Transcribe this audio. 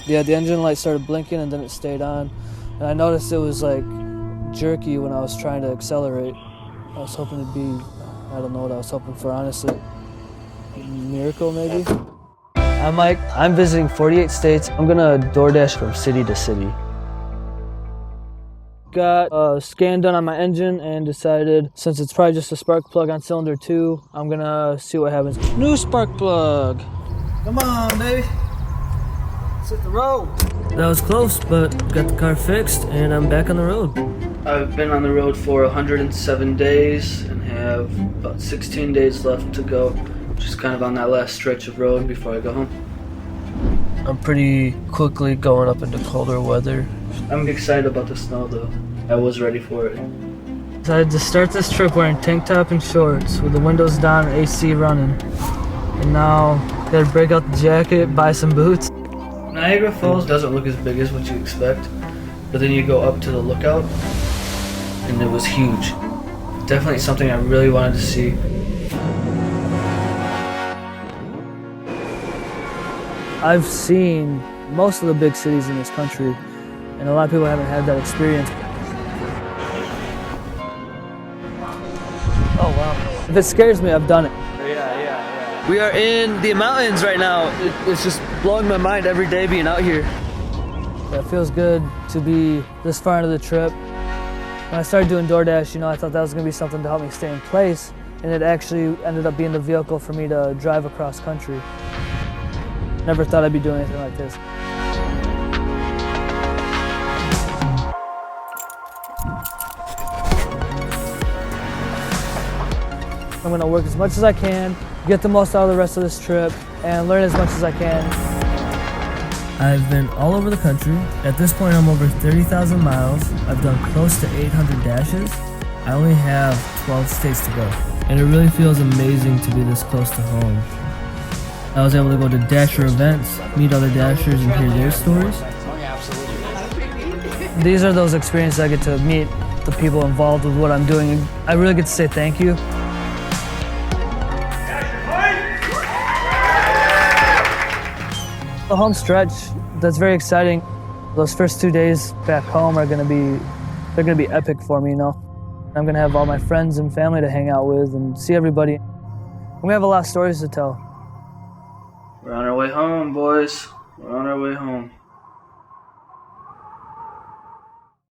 Yeah, the engine light started blinking and then it stayed on. And I noticed it was like jerky when I was trying to accelerate. I was hoping it'd be, I don't know what I was hoping for, honestly. A miracle, maybe? I'm Mike. I'm visiting 48 states. I'm gonna DoorDash from city to city. Got a scan done on my engine and decided, since it's probably just a spark plug on cylinder 2, I'm gonna see what happens. New spark plug. Come on, baby. Let's hit the road. That was close, but got the car fixed and I'm back on the road. I've been on the road for 107 days and have about 16 days left to go. Just kind of on that last stretch of road before I go home. I'm pretty quickly going up into colder weather. I'm excited about the snow though. I was ready for it. Decided to start this trip wearing tank top and shorts with the windows down and AC running. And now, gotta break out the jacket, buy some boots. Niagara Falls doesn't look as big as what you expect, but then you go up to the lookout and it was huge. Definitely something I really wanted to see. I've seen most of the big cities in this country, and a lot of people haven't had that experience. Oh wow. If it scares me, I've done it. Yeah. We are in the mountains right now. It's just blowing my mind every day being out here. Yeah, it feels good to be this far into the trip. When I started doing DoorDash, I thought that was gonna be something to help me stay in place, and it actually ended up being the vehicle for me to drive across country. Never thought I'd be doing anything like this. I'm gonna work as much as I can, get the most out of the rest of this trip, and learn as much as I can. I've been all over the country. At this point, I'm over 30,000 miles. I've done close to 800 dashes. I only have 12 states to go. And it really feels amazing to be this close to home. I was able to go to Dasher events, meet other Dashers, and hear their stories. These are those experiences I get to meet the people involved with what I'm doing. I really get to say thank you. The home stretch, that's very exciting. Those first 2 days back home are gonna be epic for me, I'm gonna have all my friends and family to hang out with and see everybody. We have a lot of stories to tell. We're on our way home, boys. We're on our way home.